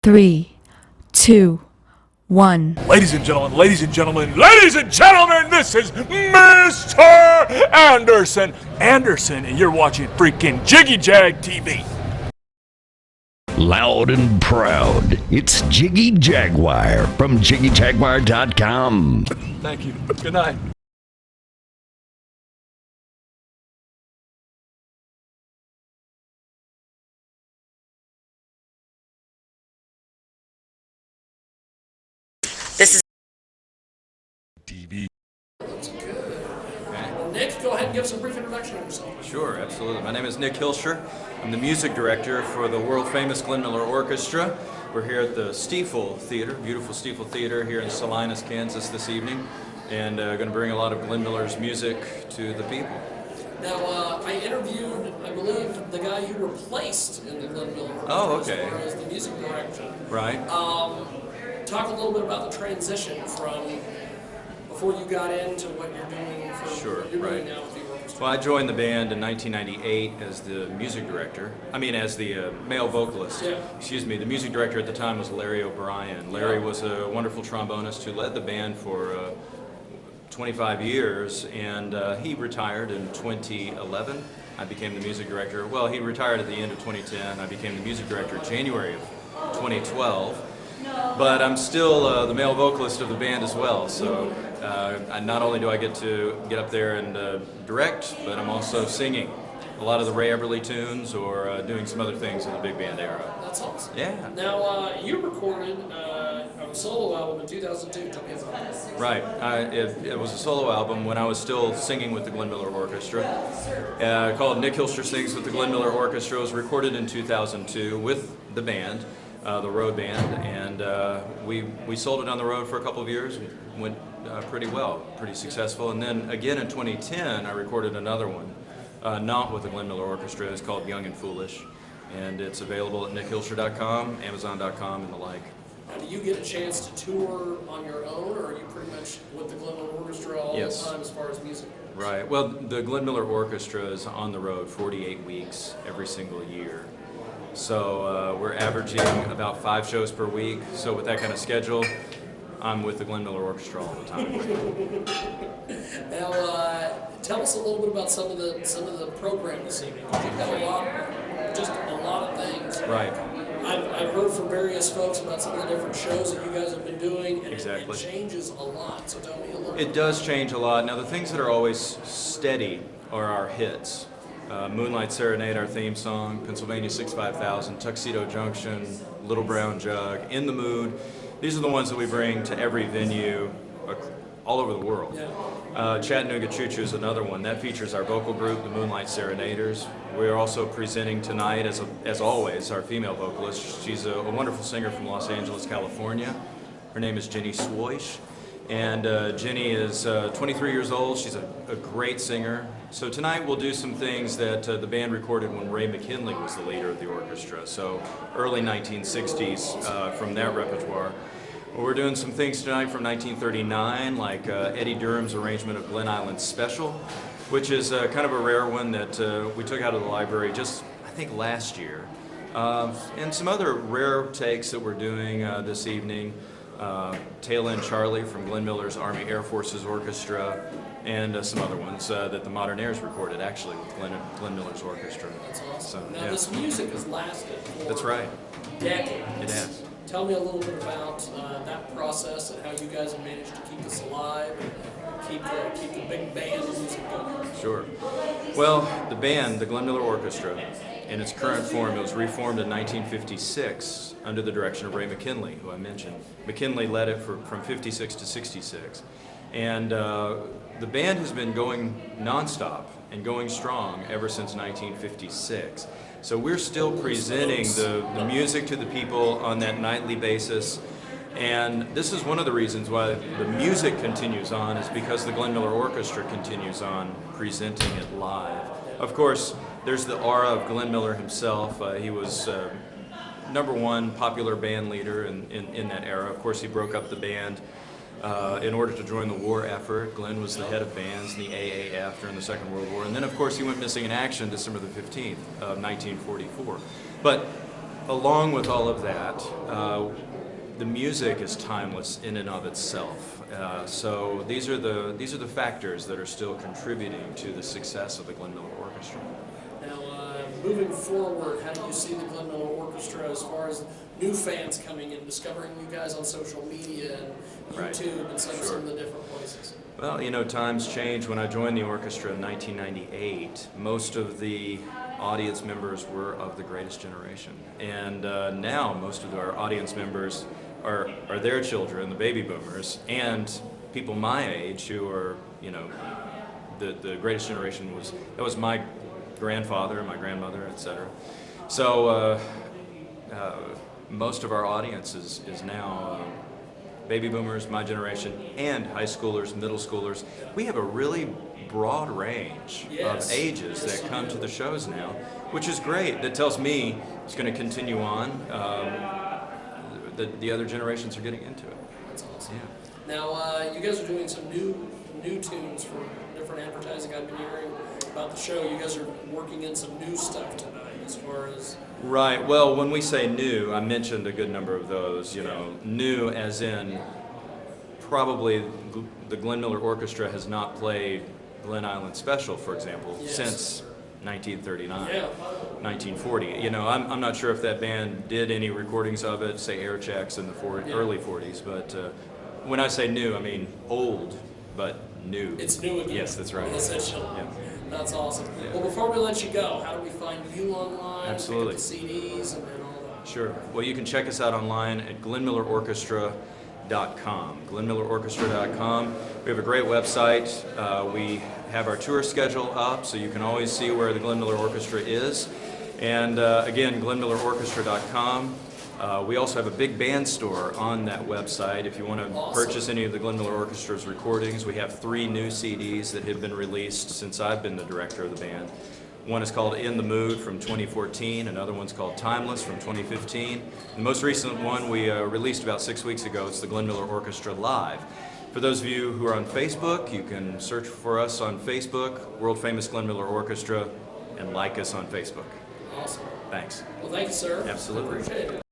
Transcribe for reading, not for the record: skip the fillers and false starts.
Three, two, one. Ladies and gentlemen, ladies and gentlemen, ladies and gentlemen, this is Mr. Anderson. Anderson, and you're watching freaking Jiggy Jag TV. Loud and proud, it's Jiggy Jaguar from JiggyJaguar.com. Thank you. Good night. This is TV. Nick, go ahead and give us a brief introduction of yourself. Sure, absolutely. My name is Nick Hilscher. I'm the music director for the world-famous Gelnn Orchestra. We're here at the Steifel Theater, beautiful Steifel Theater here in Salina, Kansas this evening, and going to bring a lot of Gelnn music to the people. Now, I interviewed, I believe, the guy you replaced in the Gelnn Orchestra. Oh, okay. As the music director. Right. Talk a little bit about the transition from before you got into what you're doing for Sure, what you're right. doing now with the orchestra. Well, I joined the band in 1998 as the music director. As the male vocalist. Yeah. Excuse me. The music director at the time was Larry O'Brien. Larry was a wonderful trombonist who led the band for 25 years, and he retired in 2011. I became the music director. Well, he retired at the end of 2010. I became the music director in January of 2012. But I'm still the male vocalist of the band as well, so not only do I get to get up there and direct, but I'm also singing a lot of the Ray Everly tunes or doing some other things in the big band era. That's awesome. Yeah. Now, you recorded a solo album in 2002. Tell me about that. Right. It was a solo album when I was still singing with the Gelnn Orchestra. Called Nick Hilscher Sings with the Gelnn Orchestra. It was recorded in 2002 with the band. The road band, and we sold it on the road for a couple of years. Went pretty well, pretty successful. And then again in 2010, I recorded another one, not with the Gelnn Orchestra. It's called Young and Foolish, and it's available at nickhilscher.com, Amazon.com, and the like. Now, do you get a chance to tour on your own, or are you pretty much with the Gelnn Orchestra all Yes. the time as far as music goes? Right. Well, the Gelnn Orchestra is on the road 48 weeks every single year. So we're averaging about 5 shows per week. So with that kind of schedule, I'm with the Gelnn Orchestra all the time. Now, tell us a little bit about some of the program this evening. You've got a lot of things. Right. I've heard from various folks about some of the different shows that you guys have been doing, and Exactly. it changes a lot. So tell me a little bit. It does change a lot. Now the things that are always steady are our hits. Moonlight Serenade, our theme song, Pennsylvania 65000, Tuxedo Junction, Little Brown Jug, In the Mood. These are the ones that we bring to every venue all over the world. Yeah. Chattanooga Choo Choo is another one. That features our vocal group, the Moonlight Serenaders. We are also presenting tonight, as always, our female vocalist. She's a wonderful singer from Los Angeles, California. Her name is Jenny Swoish. And Jenny is 23 years old. She's a great singer. So tonight we'll do some things that the band recorded when Ray McKinley was the leader of the orchestra. So early 1960s from that repertoire. We're doing some things tonight from 1939, like Eddie Durham's arrangement of Glen Island Special, which is kind of a rare one that we took out of the library just, I think, last year. And some other rare takes that we're doing this evening. Tail End Charlie from Glenn Miller's Army Air Forces Orchestra, and some other ones that the Modernaires recorded actually with Glenn Miller's orchestra. That's awesome. So, Now, yeah. this music has lasted for That's right. decades. It has. Tell me a little bit about that process and how you guys have managed to keep this alive and keep the big band music going. Sure. Well, the band, the Glenn Miller Orchestra, in its current form, it was reformed in 1956 under the direction of Ray McKinley, who I mentioned. McKinley led it from 56 to 66. And the band has been going nonstop and going strong ever since 1956. So we're still presenting the music to the people on that nightly basis. And this is one of the reasons why the music continues on, is because the Glenn Miller Orchestra continues on presenting it live. Of course, there's the aura of Glenn Miller himself. He was #1 popular band leader in that era. Of course, he broke up the band in order to join the war effort. Glenn was the head of bands in the AAF during the Second World War. And then, of course, he went missing in action December the 15th of 1944. But along with all of that, the music is timeless in and of itself. So these are the factors that are still contributing to the success of the Gelnn Orchestra. Now, moving forward, how do you see the Gelnn Orchestra as far as new fans coming in, discovering you guys on social media and YouTube and some of the different places? Well, you know, times change. When I joined the orchestra in 1998, most of the audience members were of the greatest generation. And now most of our audience members are their children, the baby boomers, and people my age who are, you know, the greatest generation was my grandfather, my grandmother, etc. So most of our audience is now baby boomers, my generation, and high schoolers, middle schoolers. We have a really broad range of ages that come to the shows now, which is great. That tells me it's going to continue on. The other generations are getting into it. That's awesome. Yeah. Now, you guys are doing some new tunes for different advertising. I've been hearing about the show. You guys are working in some new stuff tonight as far as... Right. Well, when we say new, I mentioned a good number of those. You know, new as in probably the Glenn Miller Orchestra has not played Glen Island Special, for example, since 1939, 1940. You know, I'm not sure if that band did any recordings of it, say air checks in the early 40s, but when I say new, I mean old, but new. It's new again. Yes, that's right. Essentially. Yeah. That's awesome. Yeah. Well, before we let you go, how do we find you online? Absolutely. Pick up the CDs and all that? Sure. Well, you can check us out online at glennmillerorchestra.com. glennmillerorchestra.com. We have a great website. We have our tour schedule up, so you can always see where the Glenn Miller Orchestra is. And again, glennmillerorchestra.com. We also have a big band store on that website. If you want to purchase any of the Glenn Miller Orchestra's recordings, we have 3 new CDs that have been released since I've been the director of the band. One is called In the Mood from 2014, another one's called Timeless from 2015. The most recent one we released about 6 weeks ago. It's the Glenn Miller Orchestra Live. For those of you who are on Facebook, you can search for us on Facebook, World Famous Glenn Miller Orchestra, and like us on Facebook. Awesome. Thanks. Well, thank you, sir. Absolutely. Appreciate it.